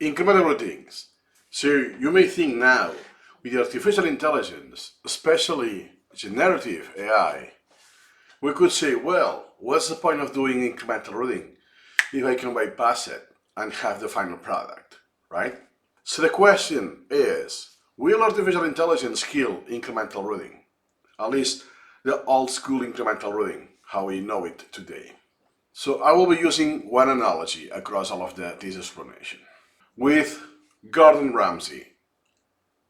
Incremental routines. So you may think now, with artificial intelligence, especially generative AI, we could say, well, what's the point of doing incremental routing if I can bypass it and have the final product, right? So the question is, will artificial intelligence kill incremental routing? At least the old school incremental routing, how we know it today. So I will be using one analogy across all of this explanation. With Gordon Ramsay,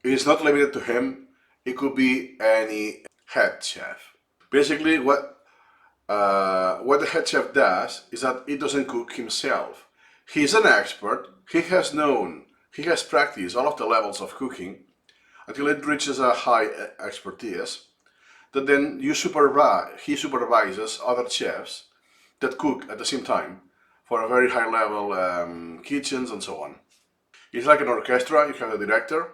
it is not limited to him, it could be any head chef. Basically, what the head chef does is that he doesn't cook himself. He's an expert, he has practiced all of the levels of cooking until it reaches a high expertise that then he supervises other chefs that cook at the same time for a very high level kitchens and so on. It's like an orchestra, you have a director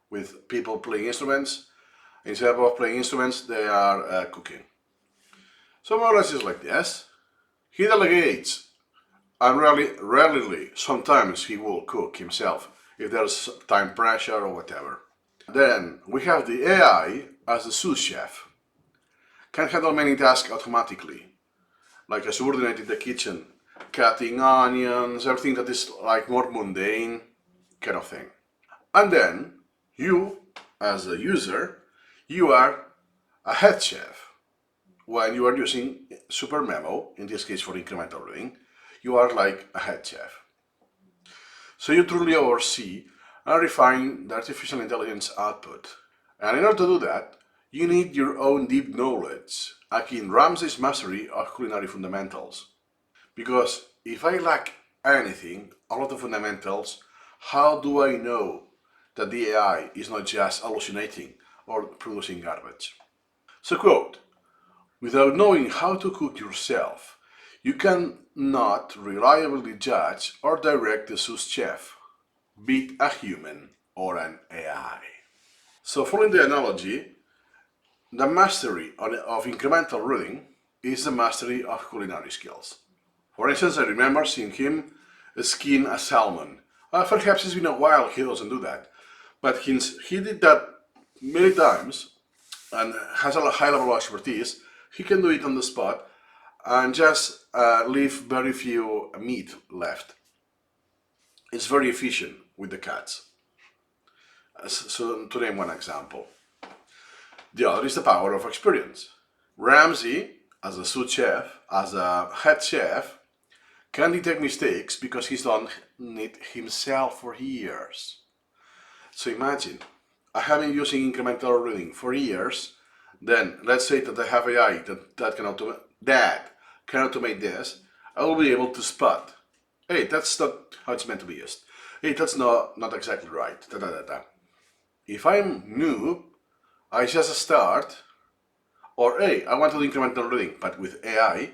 with people playing instruments. Instead of playing instruments, they are cooking. So more or less it's like this. He delegates, and rarely, sometimes he will cook himself if there's time pressure or whatever. Then we have the AI as the sous chef. Can handle many tasks automatically, like a subordinate in the kitchen, cutting onions, everything that is like more mundane kind of thing. And then you, as a user, you are a head chef. When you are using Supermemo, in this case for incremental routing, you are like a head chef. So you truly oversee and refine the artificial intelligence output. And in order to do that, you need your own deep knowledge, akin Ramsay's mastery of culinary fundamentals. Because if I lack anything, all of the fundamentals, how do I know that the AI is not just hallucinating or producing garbage? So quote, without knowing how to cook yourself, you cannot reliably judge or direct the sous chef, be it a human or an AI. So following the analogy, the mastery of incremental routing is the mastery of culinary skills. For instance, I remember seeing him skin a salmon. Perhaps it's been a while he doesn't do that, but he did that many times and has a high level of expertise. He can do it on the spot and just leave very few meat left. It's very efficient with the cuts. So to name one example. The other is the power of experience. Ramsay, as a sous chef, as a head chef, can detect mistakes because he's done it himself for years. So imagine, I have been using incremental routing for years, then let's say that I have AI that can automate this, I will be able to spot, hey, that's not how it's meant to be used. Hey, that's not exactly right. If I'm new, I just start, or hey, I want to do incremental routing, but with AI,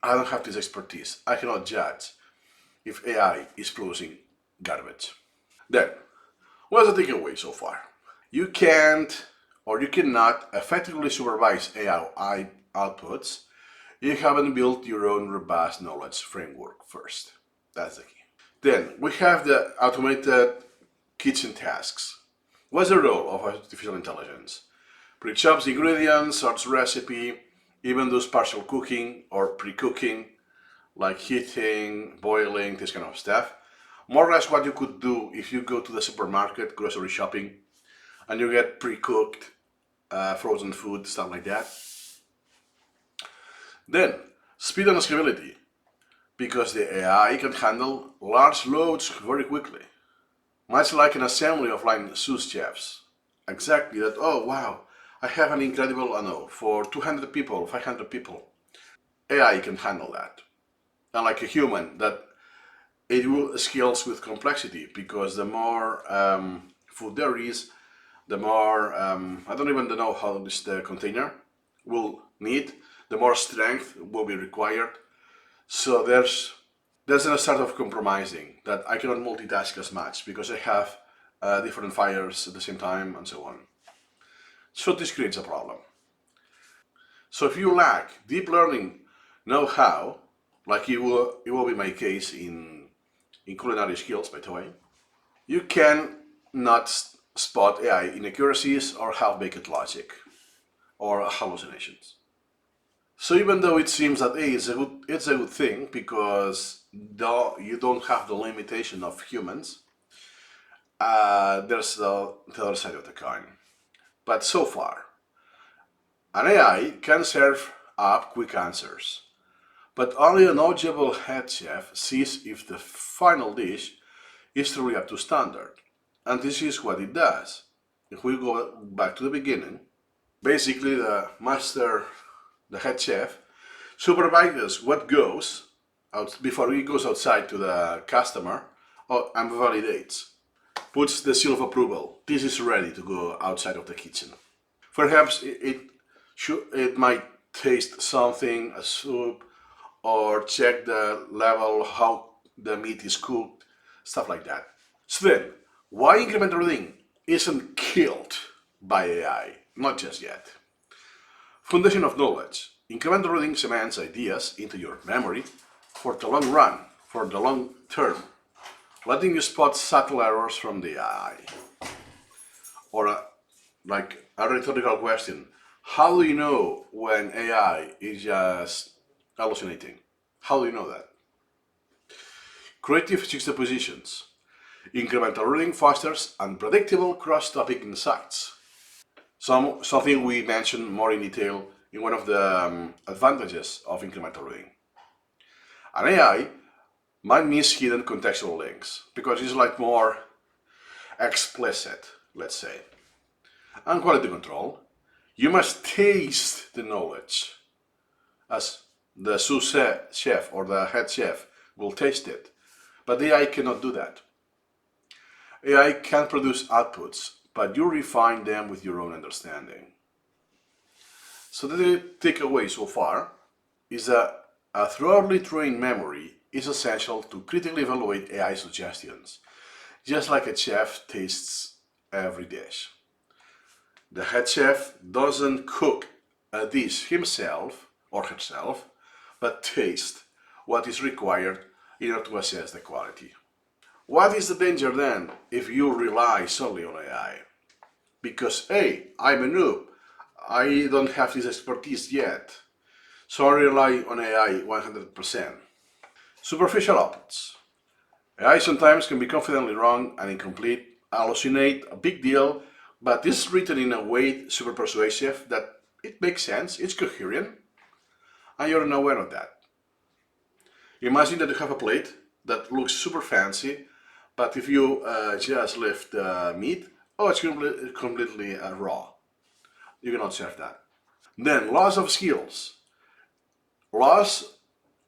I don't have this expertise. I cannot judge if AI is producing garbage. Then, what's the takeaway so far? You can't or you cannot effectively supervise AI outputs if you haven't built your own robust knowledge framework first. That's the key. Then we have the automated kitchen tasks. What's the role of artificial intelligence? Pre-chops ingredients, sorts recipe, even does partial cooking or pre-cooking, like heating, boiling, this kind of stuff. More or less what you could do if you go to the supermarket, grocery shopping, and you get pre-cooked frozen food, stuff like that. Then, speed and scalability, because the AI can handle large loads very quickly. Much like an assembly of line sous chefs. Exactly that, oh wow, I have an incredible, I know, for 200 people, 500 people. AI can handle that. Unlike a human, that it will scales with complexity, because the more food there is, the more, I don't even know how the container will need, the more strength will be required. So there's a start of compromising that I cannot multitask as much because I have different fires at the same time and so on. So this creates a problem. So if you lack deep learning know-how, like it will be my case in in culinary skills, by the way, you can not spot AI inaccuracies or half-baked logic or hallucinations. So even though it seems that it's a good thing because though you don't have the limitation of humans, there's the other side of the coin. But so far, an AI can serve up quick answers, but only a knowledgeable head chef sees if the final dish is truly up to standard. And this is what it does. If we go back to the beginning, basically the head chef, supervises what goes out before it goes outside to the customer and validates, puts the seal of approval. This is ready to go outside of the kitchen. Perhaps it might taste something, a soup, or check the level, how the meat is cooked, stuff like that. So then, why incremental reading isn't killed by AI? Not just yet. Foundation of knowledge. Incremental reading cements ideas into your memory for the long run, for the long term, letting you spot subtle errors from the AI. Or like a rhetorical question, how do you know when AI is just hallucinating? How do you know that? Creative juxtapositions. Incremental reading fosters unpredictable cross-topic insights. Something we mentioned more in detail in one of the advantages of incremental reading. An AI might miss hidden contextual links because it's like more explicit, let's say. And quality control. You must taste the knowledge as the sous chef or the head chef will taste it. But the AI cannot do that. AI can produce outputs, but you refine them with your own understanding. So the takeaway so far is that a thoroughly trained memory is essential to critically evaluate AI suggestions, just like a chef tastes every dish. The head chef doesn't cook a dish himself or herself, but tastes what is required in order to assess the quality. What is the danger then if you rely solely on AI? Because hey, I'm a noob, I don't have this expertise yet, so I rely on AI 100%. Superficial outputs. AI sometimes can be confidently wrong and incomplete, hallucinate, a big deal, but this is written in a way super persuasive that it makes sense, it's coherent, and you're unaware of that. Imagine that you have a plate that looks super fancy, but if you just lift the meat, oh, it's completely raw. You cannot serve that. Then loss of skills. Loss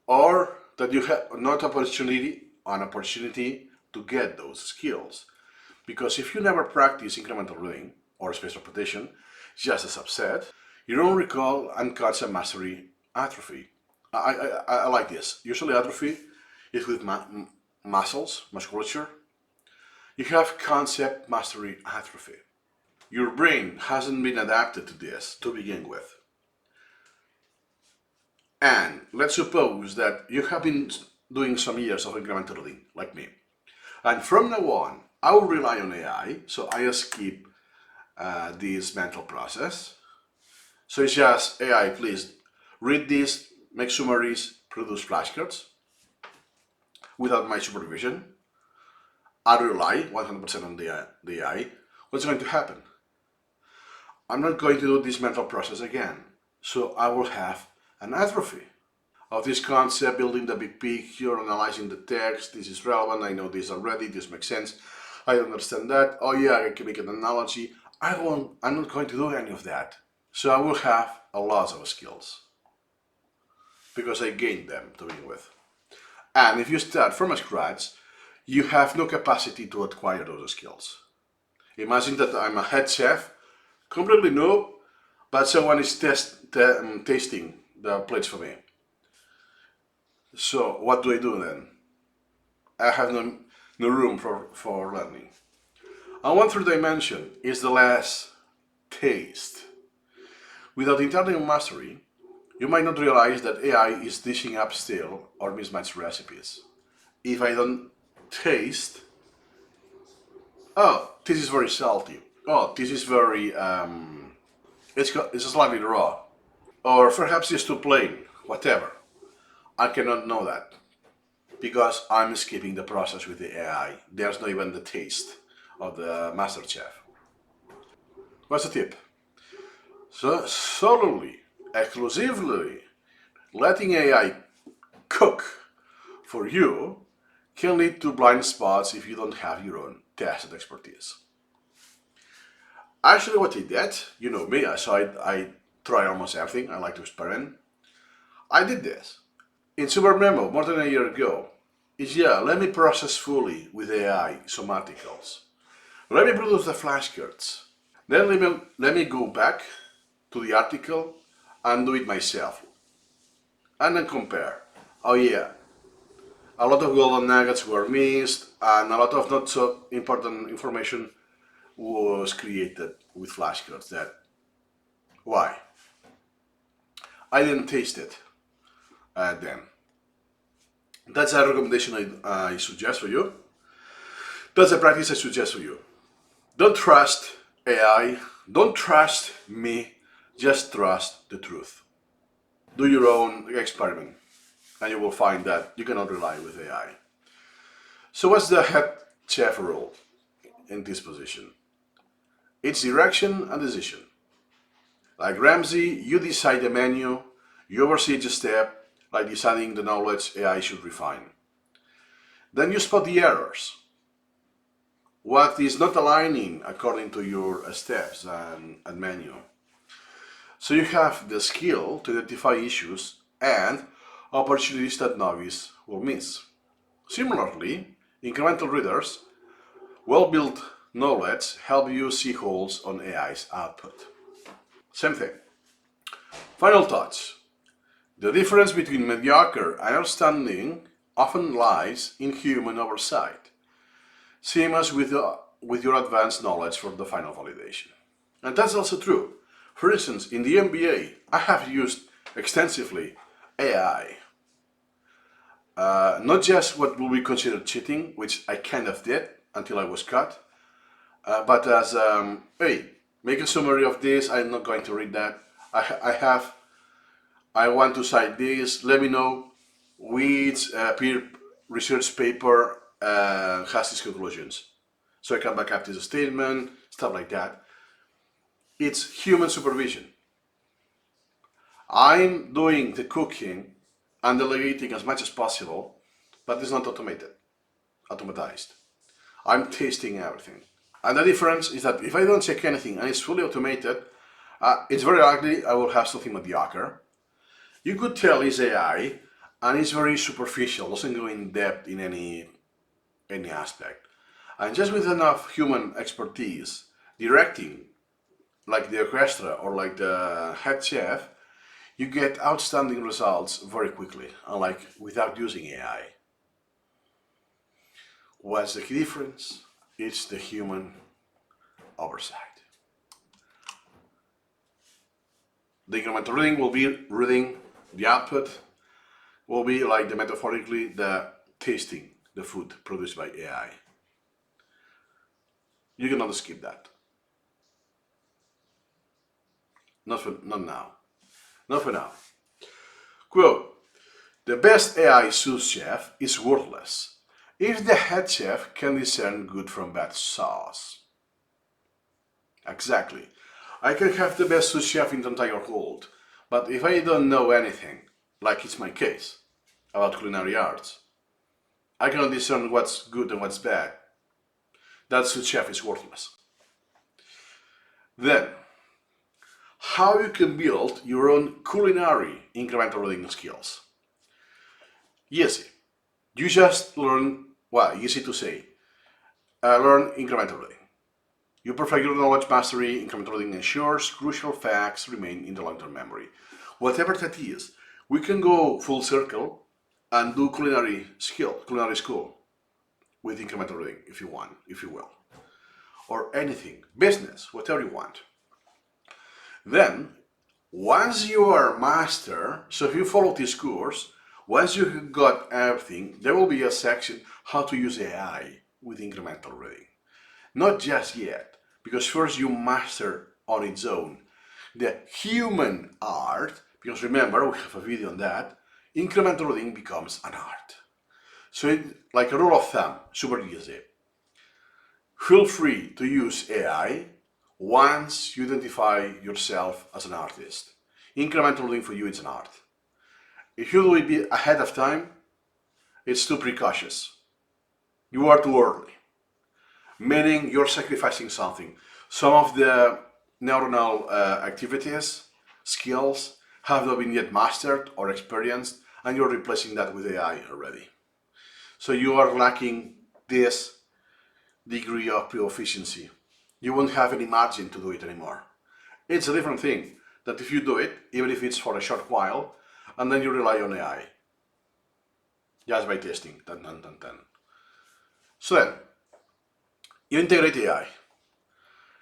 or that you have not an opportunity to get those skills. Because if you never practice incremental reading or spatial repetition, just a subset, you don't recall and concept mastery atrophy. I like this. Usually atrophy is with muscles, musculature. You have concept mastery atrophy. Your brain hasn't been adapted to this to begin with. And let's suppose that you have been doing some years of incremental reading, like me. And from now on, I will rely on AI, so I skip this mental process. So it's just AI, please read this, make summaries, produce flashcards without my supervision. I rely 100% on the AI. What's going to happen? I'm not going to do this mental process again. So I will have an atrophy of this concept, building the big picture, analyzing the text. This is relevant. I know this already. This makes sense. I understand that. Oh yeah, I can make an analogy. I'm not going to do any of that. So I will have a lot of skills because I gained them to begin with. And if you start from scratch, you have no capacity to acquire those skills. Imagine that I'm a head chef, completely new, but someone is tasting the plates for me. So what do I do then? I have no room for learning. And one third dimension is the last taste. Without internal mastery, you might not realize that AI is dishing up stale or mismatched recipes. If I don't taste. Oh, this is very salty. Oh, this is very it's slightly raw, or perhaps it's too plain. Whatever. I cannot know that because I'm skipping the process with the AI. There's not even the taste of the master chef. What's the tip? So solely, exclusively letting AI cook for you can lead to blind spots if you don't have your own tested expertise. Actually, what I did, you know me, I try almost everything. I like to experiment. I did this in Supermemo more than a year ago. Is yeah, let me process fully with AI some articles. Let me produce the flashcards. Then let me go back to the article and do it myself. And then compare. Oh yeah, a lot of golden nuggets were missed and a lot of not so important information was created with flashcards. That why? I didn't taste it then. That's a recommendation I suggest for you. That's a practice I suggest for you. Don't trust AI. Don't trust me. Just trust the truth. Do your own experiment, and you will find that you cannot rely with AI. So, what's the head chef role in this position? It's direction and decision. Like Ramsey, you decide the menu, you oversee each step, like deciding the knowledge AI should refine. Then you spot the errors. What is not aligning according to your steps and menu. So you have the skill to identify issues and opportunities that novice will miss. Similarly, incremental readers, well-built knowledge help you see holes on AI's output. Same thing. Final thoughts. The difference between mediocre and outstanding often lies in human oversight, same as with your advanced knowledge for the final validation. And that's also true. For instance, in the MBA, I have used extensively AI. Not just what will be considered cheating, which I kind of did until I was caught, but as, hey, make a summary of this, I'm not going to read that. I want to cite this, let me know which peer research paper has these conclusions. So I can back up this statement, stuff like that. It's human supervision. I'm doing the cooking and delegating as much as possible, but it's not automatized. I'm tasting everything. And the difference is that if I don't check anything and it's fully automated, it's very likely I will have something mediocre. You could tell it's AI and it's very superficial, doesn't go in depth in any aspect. And just with enough human expertise, directing, like the orchestra or like the head chef, you get outstanding results very quickly, unlike without using AI. What's the key difference? It's the human oversight. The incremental reading will be reading the output, will be like the metaphorically the tasting the food produced by AI. You cannot skip that. Not now. Not for now. Quote, the best AI sous chef is worthless if the head chef can discern good from bad sauce. Exactly. I can have the best sous chef in the entire world, but if I don't know anything, like it's my case, about culinary arts, I cannot discern what's good and what's bad. That sous chef is worthless. Then, how you can build your own culinary incremental reading skills. Easy. You just learn, well, easy to say, learn incremental reading. You perfect your knowledge mastery, incremental reading ensures crucial facts remain in the long-term memory. Whatever that is, we can go full circle and do culinary school with incremental reading if you want, if you will. Or anything, business, whatever you want. Then, once you are master, so if you follow this course, Once you got everything, there will be a section how to use AI with incremental reading. Not just yet, because first you master on its own the human art, because remember, we have a video on that, incremental reading becomes an art. So like a rule of thumb, super easy. Feel free to use AI once you identify yourself as an artist. Incremental reading for you is an art. If you do it ahead of time, it's too precautious. You are too early, meaning you're sacrificing something. Some of the neuronal activities, skills, have not been yet mastered or experienced, and you're replacing that with AI already. So you are lacking this degree of proficiency. You won't have any margin to do it anymore. It's a different thing that if you do it, even if it's for a short while, and then you rely on AI, just by testing, dun, dun, dun, dun. So then, you integrate AI.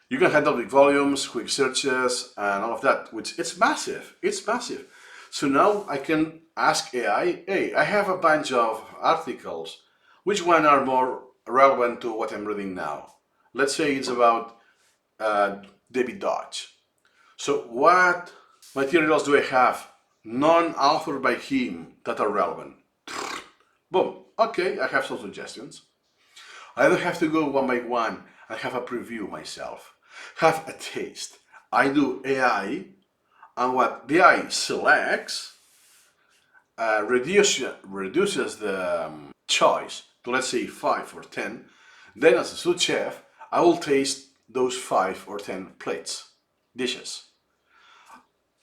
You can handle big volumes, quick searches, and all of that, which it's massive. It's massive. So now I can ask AI, hey, I have a bunch of articles. Which one are more relevant to what I'm reading now? Let's say it's about David Dodge. So what materials do I have non-authored by him that are relevant? Boom. Okay, I have some suggestions. I don't have to go one by one and have a preview myself. Have a taste. I do AI, and what the AI selects reduces the choice to, let's say, 5 or 10. Then as a sous chef, I will taste those 5 or 10 plates, dishes.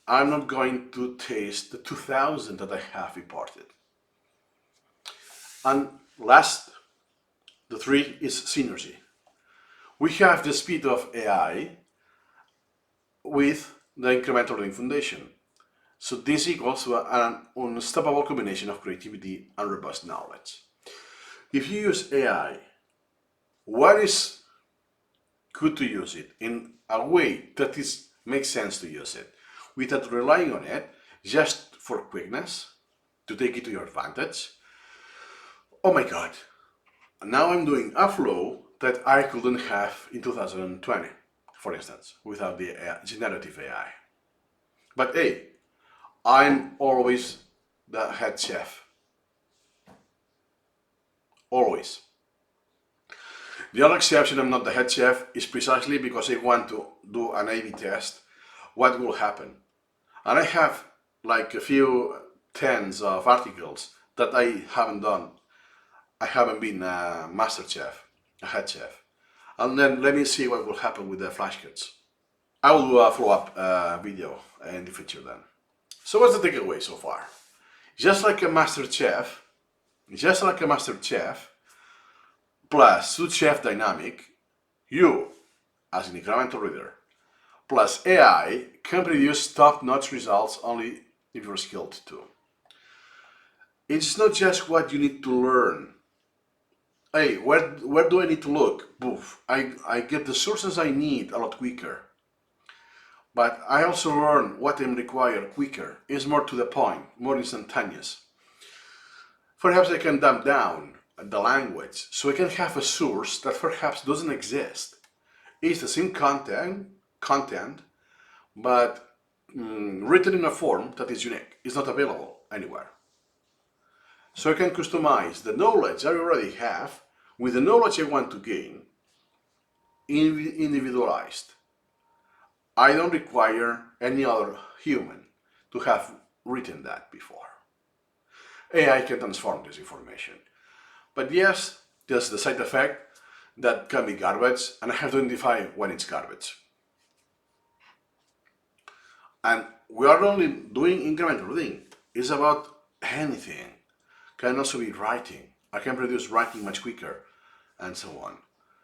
I'm not going to taste the 2000 that I have imported. And last, the 3 is synergy. We have the speed of AI with the incremental reading foundation. So this equals to an unstoppable combination of creativity and robust knowledge. If you use AI, what is good to use it in a way that makes sense to use it, without relying on it just for quickness, to take it to your advantage. Oh my God, now I'm doing a flow that I couldn't have in 2020, for instance, without the generative AI. But hey, I'm always the head chef. Always. The only exception I'm not the head chef is precisely because I want to do an A/B test. What will happen? And I have like a few tens of articles that I haven't done. I haven't been a master chef, a head chef. And then let me see what will happen with the flashcards. I will do a follow-up video in the future then. So what's the takeaway so far? Just like a master chef, plus sous chef dynamic, you, as an incremental reader, plus AI can produce top-notch results only if you're skilled too. It's not just what you need to learn. Hey, where do I need to look? Boof. I get the sources I need a lot quicker. But I also learn what I'm required quicker. It's more to the point, more instantaneous. Perhaps I can dumb down the language so I can have a source that perhaps doesn't exist. It's the same content, but written in a form that is unique. It's not available anywhere. So I can customize the knowledge I already have with the knowledge I want to gain, individualized. I don't require any other human to have written that before. AI can transform this information. But yes, there's the side effect that can be garbage, and I have to identify when it's garbage. And we are only doing incremental reading. It's about anything. Can also be writing. I can produce writing much quicker, and so on.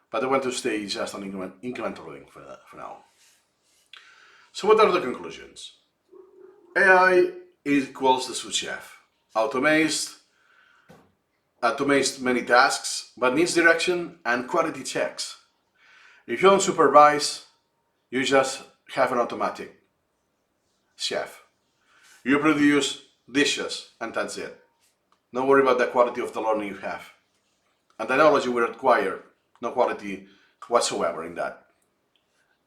But I want to stay just on incremental reading for now. So what are the conclusions? AI equals the sous chef. Automates many tasks, but needs direction and quality checks. If you don't supervise, you just have an automatic chef. You produce dishes and that's it. Don't worry about the quality of the learning you have. And the knowledge you will acquire, no quality whatsoever in that.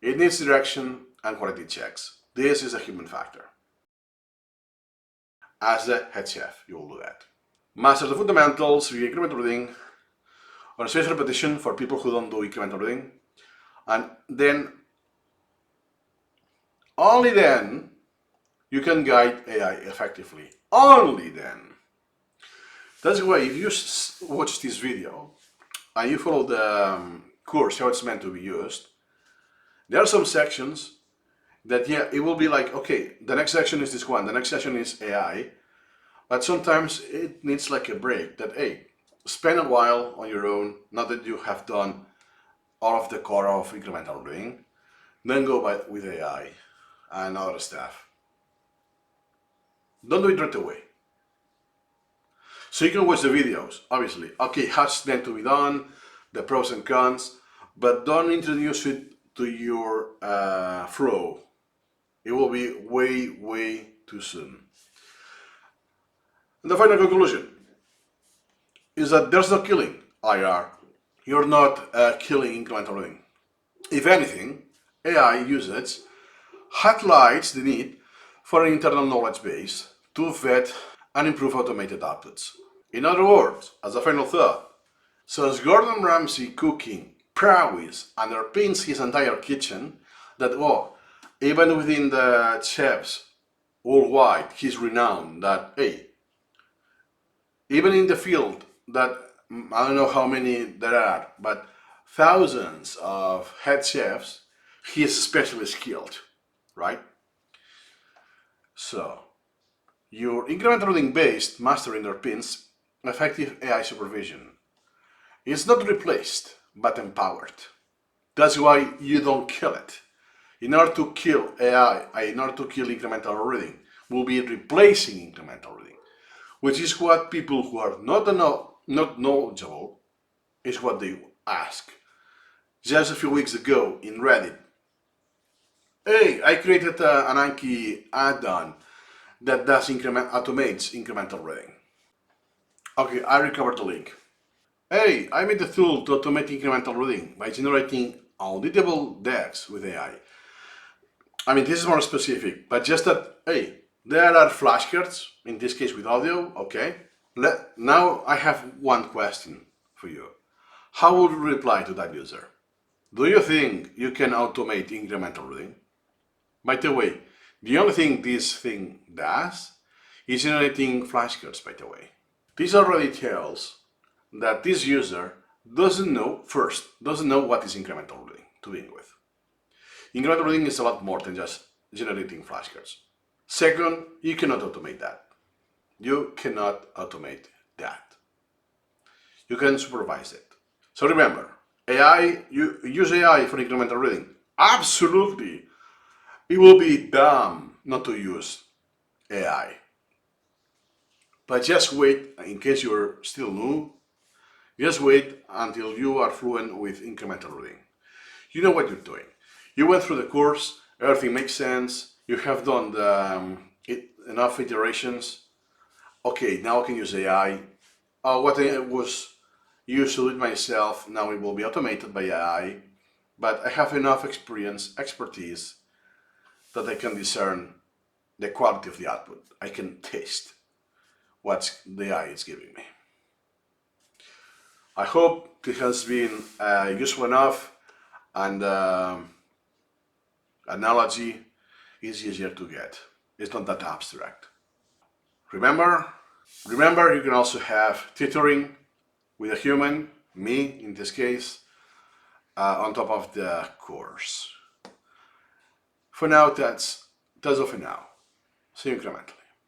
It needs direction and quality checks. This is a human factor. As the head chef, you will do that. Master the fundamentals via incremental reading, or spaced repetition for people who don't do incremental reading. And then, only then, you can guide AI effectively. Only then. That's why if you watch this video and you follow the course, how it's meant to be used, there are some sections that, yeah, it will be like, okay, the next section is this one, the next section is AI, but sometimes it needs like a break that, hey, spend a while on your own, now that you have done all of the core of incremental reading, then go with AI and other stuff. Don't do it right away. So you can watch the videos, obviously. Okay, how it's meant to be done, the pros and cons, but don't introduce it to your flow. It will be way, way too soon. And the final conclusion is that there's no killing IR. You're not killing incremental reading. If anything, AI usage highlights the need for an internal knowledge base to vet and improve automated outputs. In other words, as a final thought, since Gordon Ramsay cooking prowess underpins his entire kitchen, that even within the chefs worldwide, he's renowned that, hey, even in the field that, I don't know how many there are, but thousands of head chefs, he is especially skilled, right? So, your incremental reading based mastery underpins effective AI supervision. It's not replaced, but empowered. That's why you don't kill it. In order to kill AI, in order to kill incremental reading, we'll be replacing incremental reading, which is what people who are not knowledgeable is what they ask. Just a few weeks ago in Reddit, hey, I created an Anki add-on that does automates incremental reading. Okay, I recovered the link. Hey, I made a tool to automate incremental reading by generating auditable decks with AI. I mean, this is more specific, but just that, hey, there are flashcards, in this case with audio, okay. Now I have one question for you. How would you reply to that user? Do you think you can automate incremental reading? By the way, the only thing this thing does is generating flashcards, by the way. This already tells that this user doesn't know what is incremental reading to begin with. Incremental reading is a lot more than just generating flashcards. Second, you cannot automate that. You cannot automate that. You can supervise it. So remember, AI, you use AI for incremental reading. Absolutely. It will be dumb not to use AI. But just wait, in case you're still new, just wait until you are fluent with incremental reading. You know what you're doing. You went through the course, everything makes sense, you have done enough iterations. Okay, now I can use AI. What I was used to do it myself, now it will be automated by AI. But I have enough expertise, that I can discern the quality of the output. I can taste what the AI is giving me. I hope it has been useful enough, and analogy is easier to get. It's not that abstract. Remember, you can also have tutoring with a human, me in this case, on top of the course. For now, that's all for now. See you incrementally.